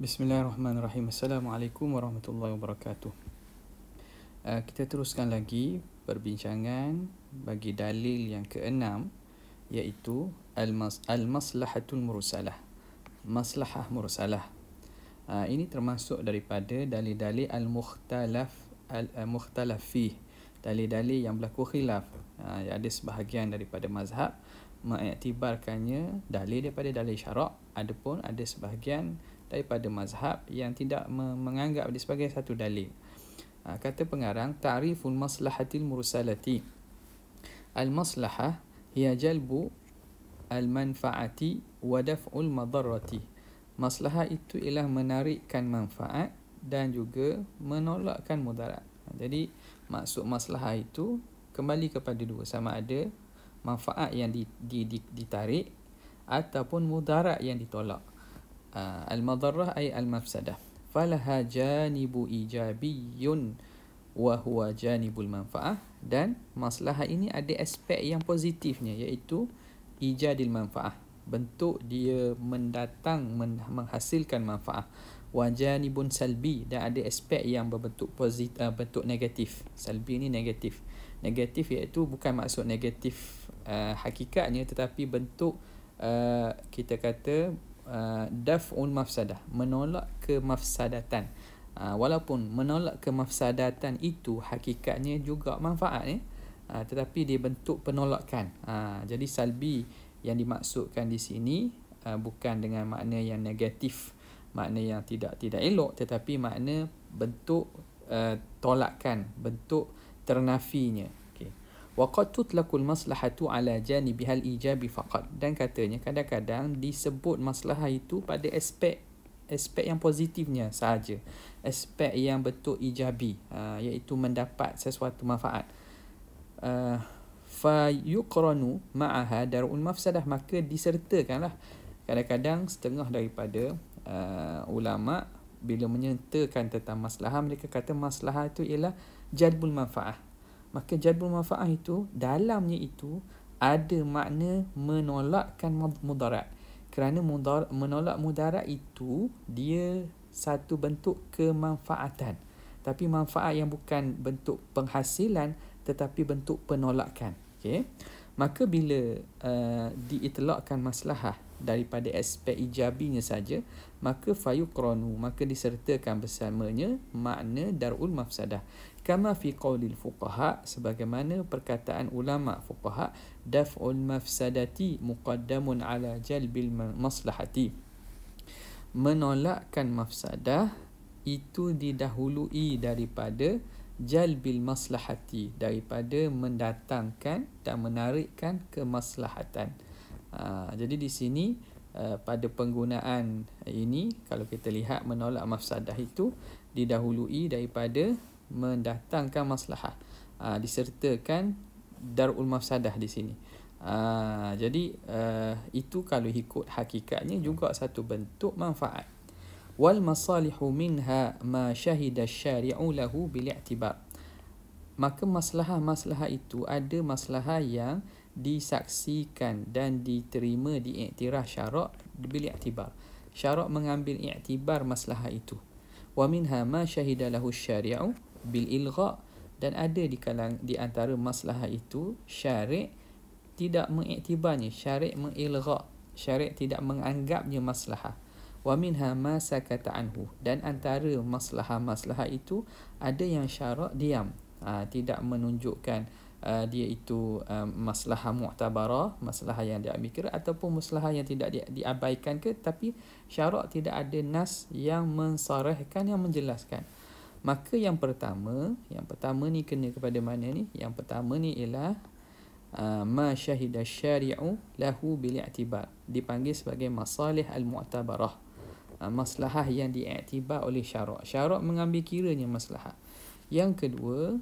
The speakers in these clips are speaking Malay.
Bismillahirrahmanirrahim. Assalamualaikum warahmatullahi wabarakatuh. Kita teruskan lagi perbincangan bagi dalil yang keenam, iaitu al-maslahatul mursalah. Maslahah mursalah. Ini termasuk daripada dalil-dalil al-mukhtalaf fih. Dalil-dalil yang berlaku khilaf. Ada sebahagian daripada mazhab mengiktibarkannya dalil daripada dalil syarak, adapun ada sebahagian daripada mazhab yang tidak menganggap dia sebagai satu dalil. Kata pengarang, ta'riful maslahatil mursalati. Al-maslahah hiya jalbu al-manfaati wa daf'ul madarrati. Maslahah itu ialah menarikkan manfaat dan juga menolakkan mudarat. Jadi maksud maslahah itu kembali kepada dua, sama ada manfaat yang ditarik ataupun mudarat yang ditolak. Al-madarrah ay al-mafsadah. Falaha janibu ijabiyun wa huwa janibul manfaah. Dan maslahah ini ada aspek yang positifnya, iaitu ijadil manfaah. Bentuk dia mendatang, menghasilkan manfaah. Wa janibun salbi, dan ada aspek yang berbentuk positif, bentuk negatif. Salbi ni negatif. Negatif iaitu bukan maksud negatif hakikatnya, tetapi bentuk kita kata daf'ul mafsadah, menolak kemafsadatan. Walaupun menolak kemafsadatan itu hakikatnya juga manfaat, tetapi dia bentuk penolakan. Jadi salbi yang dimaksudkan di sini bukan dengan makna yang negatif, makna yang tidak elok, tetapi makna bentuk tolakan, bentuk ternafinya. Wa qad tutlaqul maslahatu ala janibihal ijabi faqat. Dan katanya kadang-kadang disebut maslahah itu pada aspek yang positifnya sahaja, aspek yang bentuk ijabi, iaitu mendapat sesuatu manfaat. Fa yuqranu ma'aha darul mafsadah, maka disertakanlah. Kadang-kadang setengah daripada ulama bila menyertakan tentang maslahah, mereka kata maslahah itu ialah jalbul manfaah. Maka jalbul manfaah itu dalamnya itu ada makna menolakkan mudarat. Kerana menolak mudarat itu dia satu bentuk kemanfaatan, tapi manfaat yang bukan bentuk penghasilan tetapi bentuk penolakan. Maka bila diitlaqkan maslahah daripada aspek ijabinya saja, maka fayuqranu, maka disertakan bersamanya makna darul mafsadah. Kama fi qaulil fuqaha, sebagaimana perkataan ulama fuqaha, daf'ul mafsadati muqaddamun ala jalbil maslahati. Menolakkan mafsadah itu didahului daripada jalbil maslahati, daripada mendatangkan dan menarikkan kemaslahatan. Jadi di sini pada penggunaan ini, kalau kita lihat menolak mafsadah itu didahului daripada mendatangkan maslahah, disertakan darul mafsadah di sini. Jadi itu kalau ikut hakikatnya juga satu bentuk manfaat. Wal masalihu minha ma syahida syari'u lahu bil i'tibar. Maka maslahah itu ada maslahah yang disaksikan dan diterima diiktiraf syarak bil i'tibar. Syarak mengambil i'tibar maslahah itu. Wa minha ma syahida lahu syari'u bil ilgha, dan ada di antara maslahah itu syari' tidak mengiktibarnya, syari' mengilgha, syari' tidak menganggapnya maslahah. Wa minha ma sakata anhu, dan antara maslahah itu ada yang syarak diam, tidak menunjukkan dia itu maslahah mu'tabarah, maslahah yang diambil kira, ataupun maslahah yang tidak diabaikan ke, tapi syarak tidak ada nas yang mensarahkan, yang menjelaskan. Maka yang pertama ni kena kepada mana ni? Yang pertama ni ialah ma syahida syari'u lahu bil i'tibar, dipanggil sebagai masalih al-mu'tabarah, maslahah yang diiktibar oleh syarak. Syarak mengambil kiranya maslahah. Yang kedua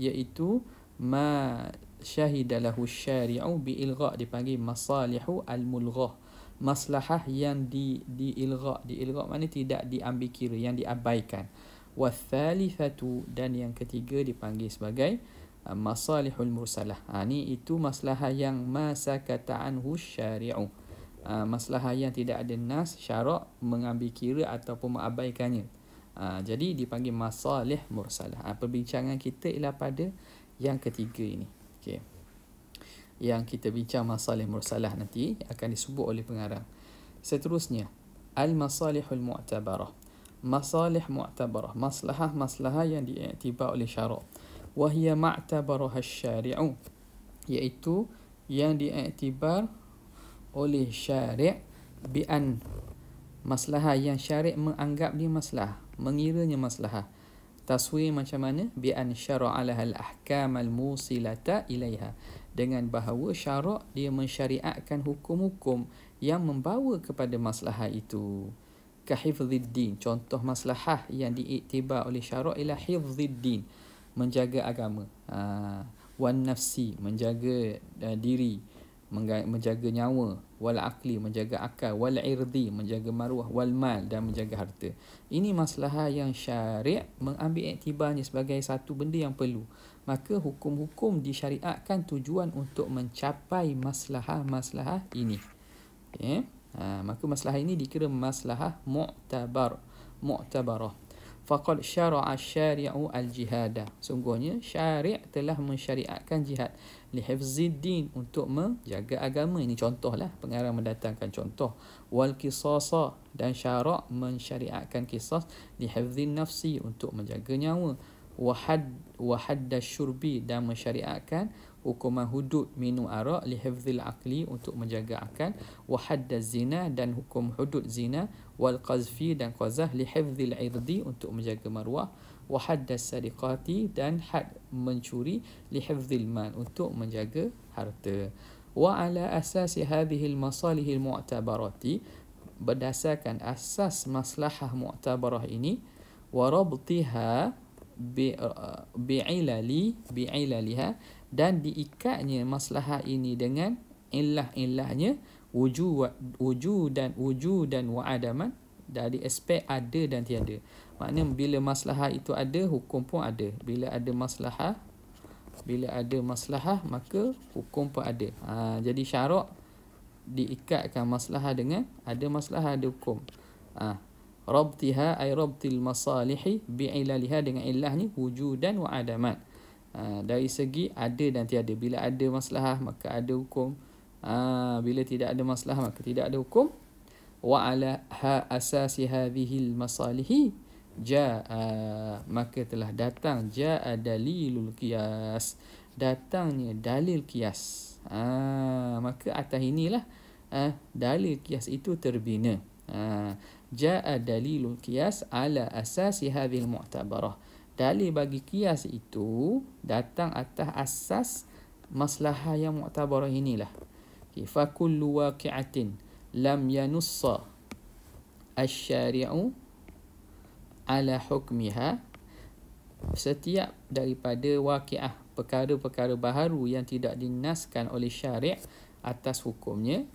iaitu ma syahida lahu syari'u bi ilgha, dipanggil masalihu al-mulghah, maslahah yang diilgha. Diilgha maknanya tidak diambil kira, yang diabaikan. Wathalithatu, dan yang ketiga dipanggil sebagai masalihul mursalah. Ni itu maslahah yang ma sakata anhu syari'u, Maslahah yang tidak ada nas syarak mengambil kira ataupun mengabaikannya. Jadi dipanggil masalih mursalah. Perbincangan kita ialah pada yang ketiga ini. Okey. Yang kita bincang masalih mursalah nanti akan disebut oleh pengarang. Seterusnya, al-masalihul mu'tabarah. Masalih mu'tabarah, maslahah yang diiktibar oleh syarak. Wa hiya ma'tabarah asy-syari'u, iaitu yang diiktibar oleh syari' bi an, maslahah yang syari' menganggap dia maslahah, mengiranya maslahah. Taswir macam mana? Bi an syara'a lahal ahkam al-musilata ilaiha, dengan bahawa syarak dia mensyariatkan hukum-hukum yang membawa kepada maslahah itu. Ka hifziddin, contoh maslahah yang diiktibar oleh syarak ialah hifziddin, menjaga agama. Wan nafsi, menjaga diri, menjaga nyawa. Wal aqli, menjaga akal. Wal irdi, menjaga maruah. Wal mal, dan menjaga harta. Ini maslahah yang syari' mengambil iktibarnya sebagai satu benda yang perlu. Maka hukum-hukum disyariatkan tujuan untuk mencapai maslahah ini. Okay. Maka maslahah ini dikira maslahah mu'tabarah. Faqad syara'a syari'u al-jihada, sungguhnya syari' telah mensyariatkan jihad. Lihifziddin, untuk menjaga agama. Ini contohlah, pengarang mendatangkan contoh. Wal qisasa, dan syarak mensyariatkan qisas. Lihifzin nafsi, untuk menjaga nyawa. Wahadda syurbi, dan mensyariatkan hukuman hudud minum arak. Lihifzil aqli, untuk menjaga akal. Wahadda zina, dan hukum hudud zina. Wal qazfi, dan qazah. Lihifzil irdi, untuk menjaga maruah. Wahadda sariqati, dan had mencuri. Lihifzil mal, untuk menjaga harta. Wa ala asasi hadhil masalihil mu'tabarati, berdasarkan asas maslahah mu'tabarah ini. Wa rabtiha bi'ilaliha, dan diikatnya maslahah ini dengan illah-illahnya, wujudan wa adaman, dari aspek ada dan tiada. Maknanya bila maslahah itu ada, hukum pun ada. Bila ada maslahah maka hukum pun ada. Jadi syarak diikatkan maslahah dengan ada maslahah, ada hukum. Rabtiha ay rabtil masalihi bi'ilaliha, dengan illahnya wujudan wa adaman. Dari segi ada dan tiada. Bila ada maslahah maka ada hukum. Bila tidak ada maslahah maka tidak ada hukum. Wa ala asasi hadhil masalihi jaa, maka telah datang jaa dalilul qiyas, datangnya dalil qiyas. Maka atas inilah dalil qiyas itu terbina. Jaa dalilul qiyas ala asasi hadhil mu'tabarah, dalil bagi qiyas itu datang atas asas maslahah yang mu'tabarah inilah. Fa kullu waqi'atin lam yanussa asy-syari'u ala hukmiha, setiap daripada waqi'ah, perkara-perkara baharu yang tidak dinaskan oleh syari' atas hukumnya.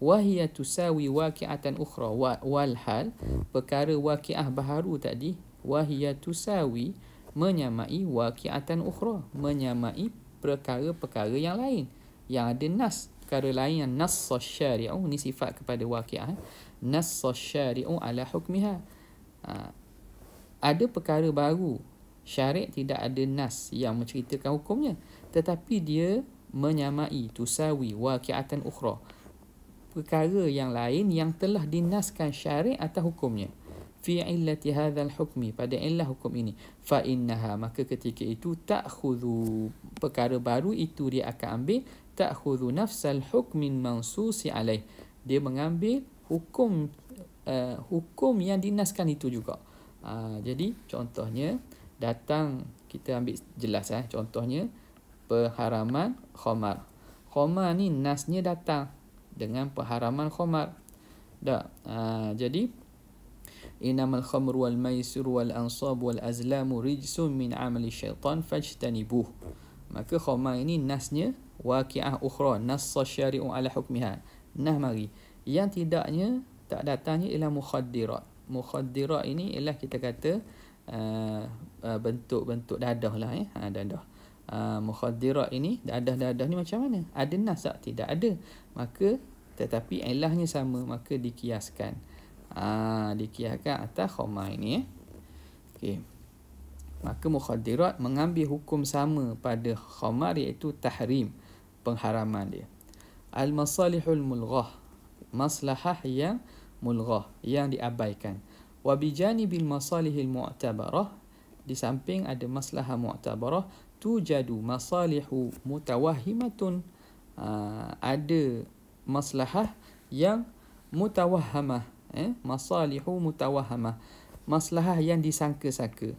Wahiya tusawi waqi'atan ukhra, wal hal, perkara waqi'ah baharu tadi, wahiya tusawi, menyamai waqi'atan ukhra, menyamai perkara-perkara yang lain yang ada nas. Perkara lain yang nassa syari'u, ni sifat kepada waqi'ah, nassa syari'u ala hukmiha. Ada perkara baru, syari' tidak ada nas yang menceritakan hukumnya, tetapi dia menyamai, tusawi waqi'atan ukhra, perkara yang lain yang telah dinaskan syari' atas hukumnya. Fi illati hadzal hukmi, pada illah hukum ini. Fa innaha, maka ketika itu ta'khudhu, perkara baru itu dia akan ambil, ta'khudhu nafsal hukmin mansusi alaih, dia mengambil hukum yang dinaskan itu juga. Jadi contohnya datang, kita ambil jelas contohnya pengharaman khamar. Khamar ni nasnya datang dengan pengharaman khamar. Jadi innamal khamru wal maisiru wal ansab wal azlamu rijsun min amali syaitan fajtanibuh. Maka khamar ini nasnya waqi'ah ukhra, nassa syari'u ala hukmiha, nah mari. Yang tidaknya, tak datangnya ialah mukhaddirat. Mukhaddirat ini ialah kita kata bentuk-bentuk dadah lah, dadah. Mukhaddirat ini, dadah-dadah ni macam mana? Ada nas tak? Tidak ada. Maka tetapi ilahnya sama, maka dikiaskan. Dikiaskan atas khamar ini. Okey. Maka mukhaddirat mengambil hukum sama pada khamar, iaitu tahrim, pengharaman dia. Al-masalihul mulghah, maslahah yang mulghah, yang diabaikan. Wa bijanibil masalihil mu'tabarah, di samping ada maslahah mu'tabarah, tujadu masalihu mutawahhimatun, ada maslahah yang mutawahhamah, masalihu mutawahhamah, maslahah yang disangka-sangka,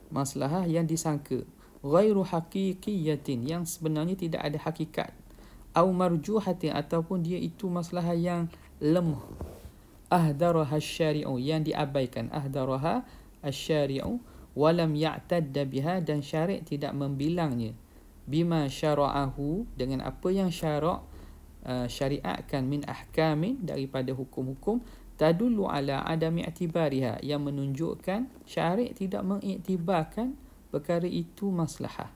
maslahah yang disangka, ghairu haqiqiyatin, yang sebenarnya tidak ada hakikat, au marjuhatin, ataupun dia itu maslahah yang lemah, ahdaraha syari'u, yang diabaikan, ahdaraha syari'u, walam ya'tadda biha, dan syari' tidak membilangnya, bima syara'ahu, dengan apa yang syariatkan, min ahkamin, daripada hukum-hukum, tadullu ala adami i'tibariha, yang menunjukkan syari' tidak mengiktibarkan perkara itu maslahah.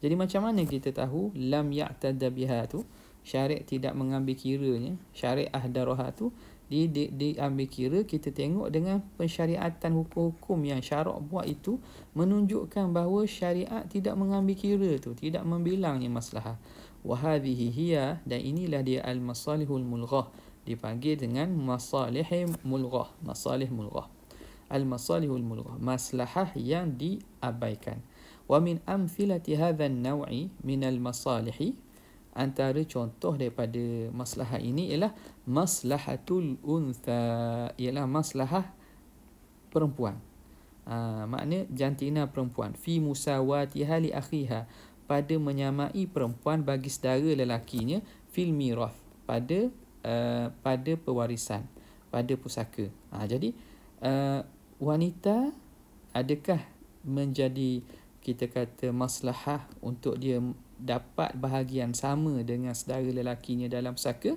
Jadi macam mana kita tahu lam ya'tadda biha tu, syari' tidak mengambil kiranya, syari' ahdaraha tu diambil kira, kita tengok dengan pensyariatan hukum-hukum yang syarak buat itu menunjukkan bahawa syariat tidak mengambil kira tu, tidak membilangnya maslahah. Wa hadhihi hiya, dan inilah dia al-masalihul mulghah, dipanggil dengan masalih mulghah, masalih mulghah. Al-masalihul mulghah, maslahah yang diabaikan. Wa min amthilati hadha an-naw'i min al-masalihi, antara contoh daripada maslahah ini ialah maslahatul untha, ialah maslahah perempuan. Makna jantina perempuan, fi musawatiha li akhiha, pada menyamai perempuan bagi saudara lelakinya, fil mirath, pada pewarisan, pada pusaka. Jadi wanita adakah menjadi, kita kata, maslahah untuk dia dapat bahagian sama dengan saudara lelakinya dalam pusaka?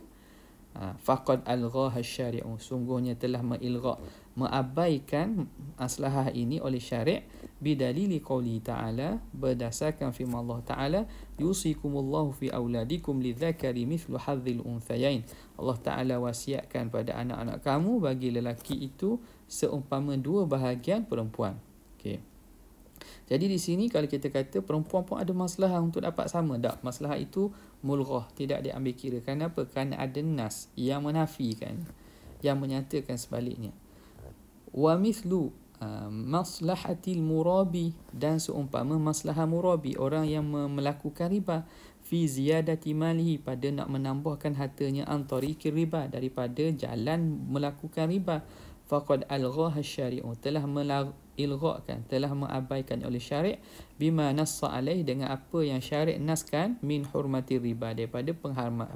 Faqad alghaha syari'u, sungguhnya telah mengilgha, mengabaikan maslahah ini oleh syari', bidalili qauli ta'ala, berdasarkan firman Allah Ta'ala, yusikumullahu fi auladikum lidzakari mithlu hadzil unthayain, Allah Ta'ala wasiatkan pada anak-anak kamu bagi lelaki itu seumpama dua bahagian perempuan. Okey. Jadi di sini kalau kita kata perempuan pun ada maslahah untuk dapat sama, tak, maslahah itu mulghah, tidak diambil kira. Kenapa? Kerana ada nas yang menafikan, yang menyatakan sebaliknya. Wa mithlu maslahatil murabi, dan seumpama maslahah murabi, orang yang melakukan riba, fi ziyadati malihi, pada nak menambahkan hartanya, antariqir riba, daripada jalan melakukan riba, faqad alghaha syari'u, telah ilghakan, telah mengabaikan oleh syari', bima nassa alaih, dengan apa yang syari' naskan, min hurmati riba, daripada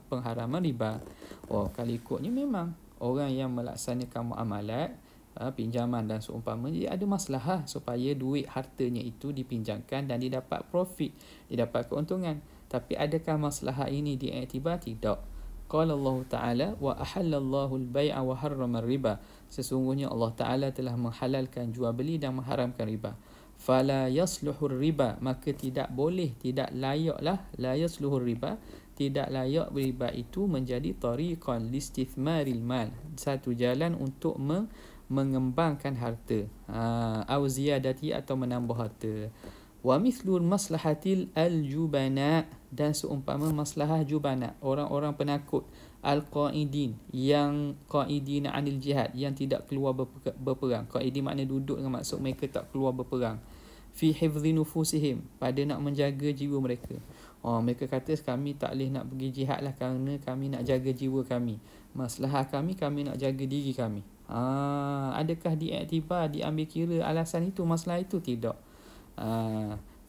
pengharaman riba. Kalau ikutnya memang orang yang melaksanakan muamalat, pinjaman dan seumpamanya, dia ada maslahah supaya duit hartanya itu dipinjamkan dan didapat profit, didapat keuntungan. Tapi adakah maslahah ini diiktibar? Tidak. Qala Allah Ta'ala, wa ahallallahu al-bai'a wa harrama riba, sesungguhnya Allah Ta'ala telah menghalalkan jual beli dan mengharamkan riba. Fala yasluhur riba, maka tidak boleh, tidak layaklah, la yasluhur riba, tidak layak riba itu menjadi tariqan listithmaril mal, satu jalan untuk mengembangkan harta, au ziyadati, atau menambah harta. Wa mithlul maslahatil al-jubana, dan seumpama maslahah jubana, orang-orang penakut, al-qaidin, yang qaidin anil jihad, yang tidak keluar berperang. Qaidin makna duduk, dengan maksud mereka tak keluar berperang. Fi hifdhi nufusihim, pada nak menjaga jiwa mereka. Mereka kata kami tak boleh nak pergi jihad lah kerana kami nak jaga jiwa kami. Maslahah kami nak jaga diri kami. Adakah diiktibar, diambil kira alasan itu, masalah itu? Tidak.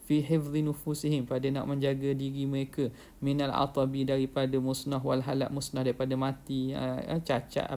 Fi hifdhi nufusihim, pada nak menjaga diri mereka, minal atabi, daripada musnah, wal halak, musnah daripada mati, cacat,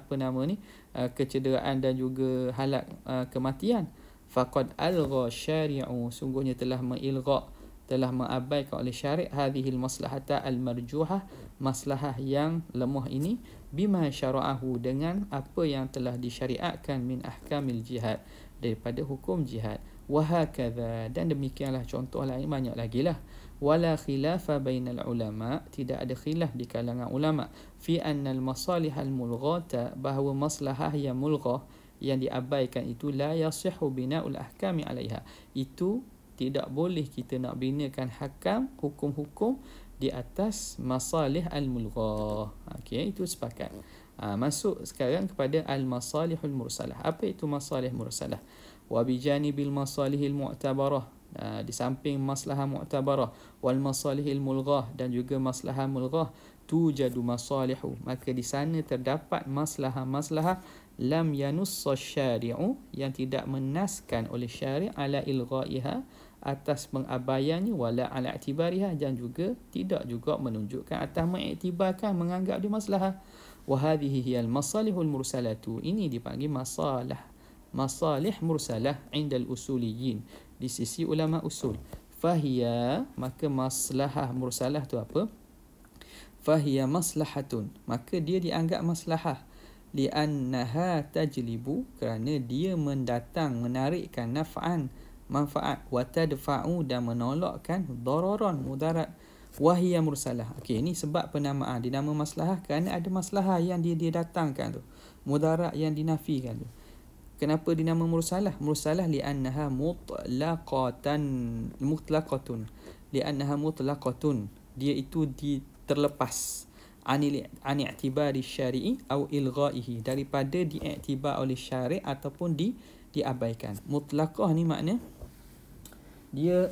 kecederaan dan juga halak, kematian. Faqad algha syari'u, sungguhnya telah mengilgha, telah mengabaikan oleh syari' hadhil maslahata al-marjuhah, maslahah yang lemah ini, bima syara'ahu, dengan apa yang telah disyariatkan min ahkamil jihad, daripada hukum jihad. Wa hakadha, dan demikianlah contoh lain banyak lagi lah. Wala khilafa bainal ulama, tidak ada khilaf di kalangan ulama, fi annal masalihal mulghata, bahawa maslahah yang mulghah, yang diabaikan itu, la yasihhu bina'ul ahkami alaiha, itu tidak boleh kita nak binakan hakam, hukum-hukum di atas masalih al-mulghah. Okey, itu sepakat. Masuk sekarang kepada al-masalihul mursalah. Apa itu masalih mursalah? Wa bijanibil masalihil mu'tabarah, di samping maslahah mu'tabarah, wal masalihil mulghah, dan juga maslahah mulghah, tujadu masalihu, maka di sana terdapat maslahah-maslahah lam yanussa syari'u, yang tidak menaskan oleh syari' ala ilghaiha, atas pengabaiannya, wala ala i'tibariha, dan juga tidak juga menunjukkan atas mengiktibarkan, menganggap dia maslahah. Wa hadhihi hiyal masalihul mursalatu, ini dipanggil masalih mursalah indal usuliyin, di sisi ulama usul. Fahiya, maka maslahah mursalah tu apa? Fahiya maslahatun, maka dia dianggap maslahah, li'annaha tajlibu, kerana dia mendatang, menarikkan, naf'an, manfaat, wa tadfa'u, dan menolakkan, dararan, mudarat. Wahiya mursalah. Okey, ini sebab penamaan dinama maslahah, kerana ada maslahah yang dia datangkan tu, mudarat yang dinafikan tu. Kenapa dinama mursalah? Mursalah li'annaha mutlaqatun, li'annaha mutlaqatun, dia itu terlepas ani i'tibari syari'i au ilghaihi, daripada diiktibar oleh syari' ataupun diabaikan. Mutlaqah ni makna dia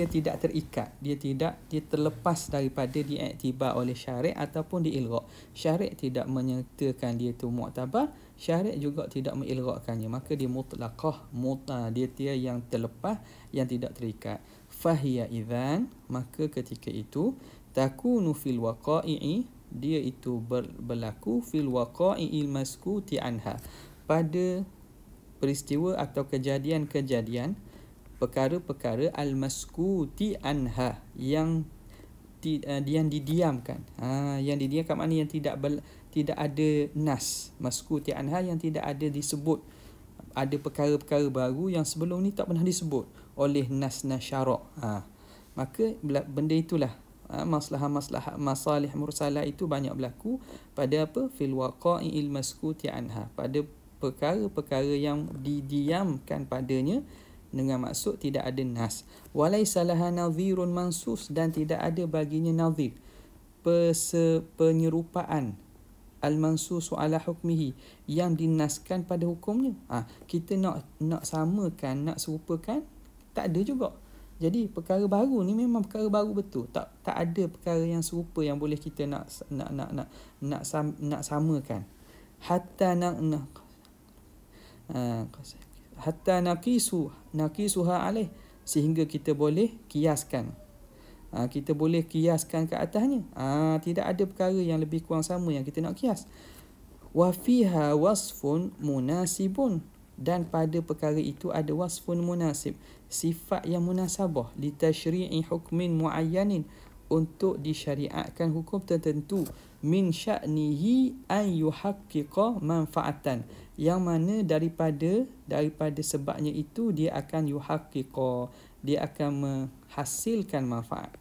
tidak terikat, dia terlepas daripada diiktibar oleh syari' ataupun diilgha'. Syari' tidak menyatakan dia tu mu'tabar, syari' juga tidak mengilgha'kannya, maka dia mutlaqah, dia yang terlepas, yang tidak terikat. Fahiya idzan, maka ketika itu, takunu fil waqa'i'i, dia itu berlaku fil waqa'i'il maskuti anha, pada peristiwa atau kejadian-kejadian, perkara-perkara al-maskuti anha, yang didiamkan. Yang didiamkan maknanya yang tidak ada nas. Maskuti anha, yang tidak ada disebut. Ada perkara-perkara baru yang sebelum ni tak pernah disebut oleh nas-nas syarak. Maka benda itulah, masalih mursalah itu banyak berlaku pada apa? Fil waqa'i'il maskuti anha, pada perkara-perkara yang didiamkan padanya, dengan maksud tidak ada nas. Walaysa laha nadhirun mansus, dan tidak ada baginya nadhir, penyerupaan, al-mansusu ala hukmihi, yang dinaskan pada hukumnya. Kita nak samakan, nak serupakan, tak ada juga. Jadi perkara baru ni memang perkara baru betul. Tak ada perkara yang serupa yang boleh kita nak samakan. Hatta naqisuha alaih, sehingga kita boleh kiaskan. Kita boleh kiaskan ke atasnya. Tidak ada perkara yang lebih kurang sama yang kita nak kias. Wa fiha wasfun munasibun, dan pada perkara itu ada wasfun munasib, sifat yang munasabah, li tashri'i hukmin muayyanin, untuk disyariatkan hukum tertentu, min sya'nihi an yuhaqqiqa manfaatan, yang mana daripada sebabnya itu dia akan yuhaqqiqa, dia akan menghasilkan manfaat.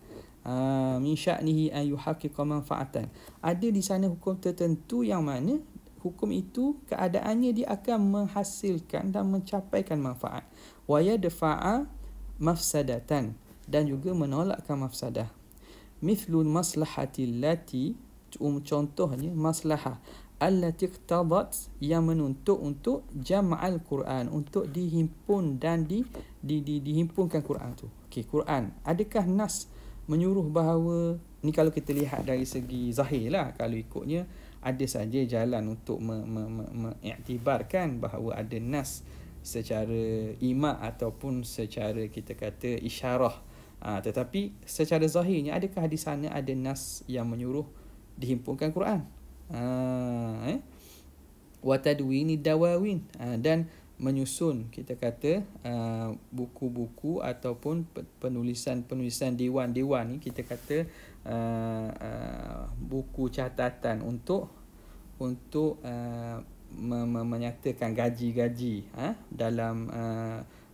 Min sya'nihi an yuhaqqiqa manfaatan, ada di sana hukum tertentu yang mana hukum itu keadaannya dia akan menghasilkan dan mencapaikan manfaat. Wa yadfa'a mafsadatan, dan juga menolakkan mafsadah. Mithlul maslahati allati, contohnya maslahah allati iqtadat, yang menuntut untuk jam'al Quran, untuk dihimpun dan dihimpunkan Quran tu. Okey, Quran, adakah nas menyuruh bahawa ni? Kalau kita lihat dari segi zahir lah, kalau ikutnya ada saja jalan untuk mengiktibarkan bahawa ada nas secara ima ataupun secara kita kata isyarah. Tetapi secara zahirnya, adakah di sana ada nas yang menyuruh dihimpunkan Quran? Wa tadwini dawawin, dan menyusun kita kata buku-buku ataupun penulisan dewan-dewan ni, kita kata buku catatan untuk untuk menyatakan gaji-gaji dalam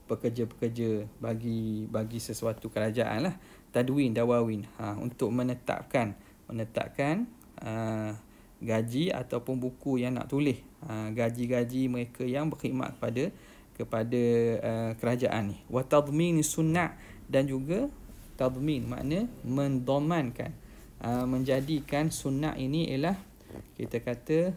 pekerja-pekerja bagi sesuatu kerajaan lah. Tadwin, dawawin, untuk menetapkan gaji ataupun buku yang nak tulis gaji-gaji mereka yang berkhidmat kepada kerajaan ni. Wa tadmin sunnah, dan juga tadmin makna mendomankan, menjadikan sunnah ini ialah kita kata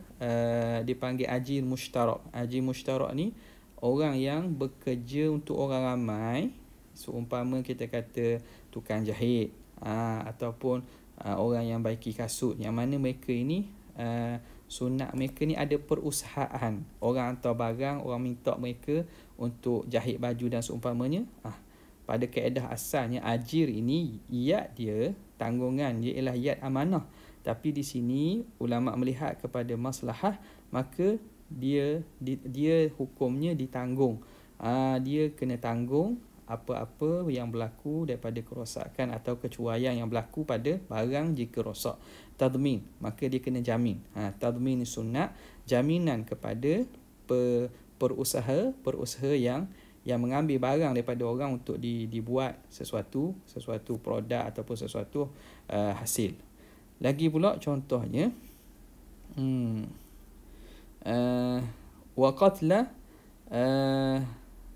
dipanggil ajir mushtarak. Ajir mushtarak ni orang yang bekerja untuk orang ramai. Seumpama kita kata tukang jahit ataupun orang yang baiki kasut, yang mana mereka ini sunat mereka ni ada perusahaan. Orang hantar barang, orang minta mereka untuk jahit baju dan seumpamanya. Pada kaedah asalnya ajir ini yad dia, tanggungan dia ialah yad amanah. Tapi di sini ulama melihat kepada maslahah, maka dia hukumnya ditanggung. Dia kena tanggung apa-apa yang berlaku daripada kerosakan atau kecuaian yang berlaku pada barang jika rosak. Tadmin, maka dia kena jamin. Tadmin sunnah, jaminan kepada perusaha yang mengambil barang daripada orang untuk dibuat sesuatu produk ataupun sesuatu hasil. Lagi pula contohnya wa qatla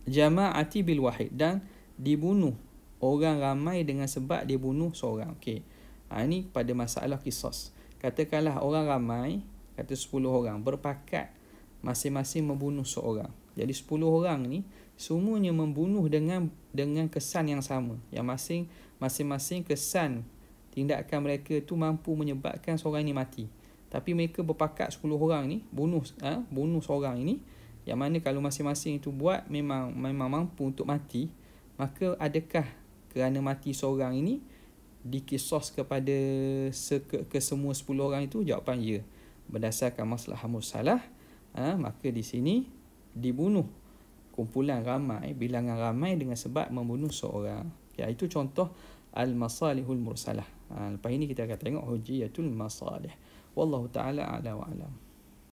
jama'ati bil wahid, dan dibunuh orang ramai dengan sebab dia bunuh seorang. Okey. Ini pada masalah qisas. Katakanlah orang ramai, kata 10 orang berpakat masing-masing membunuh seorang. Jadi 10 orang ni semuanya membunuh dengan kesan yang sama. Yang masing-masing kesan tindakan mereka tu mampu menyebabkan seorang ini mati. Tapi mereka berpakat 10 orang ni bunuh seorang ini, yang mana kalau masing-masing itu buat memang mampu untuk mati, maka adakah kerana mati seorang ini dikisas kepada semua 10 orang itu? Jawapan ya. Berdasarkan maslahah mursalah, maka di sini dibunuh kumpulan ramai, bilangan ramai dengan sebab membunuh seorang. Itu contoh al-masalihul mursalah. Lepas ini kita akan tengok hujiyatul masalih. Wallahu ta'ala a'la wa a'lam.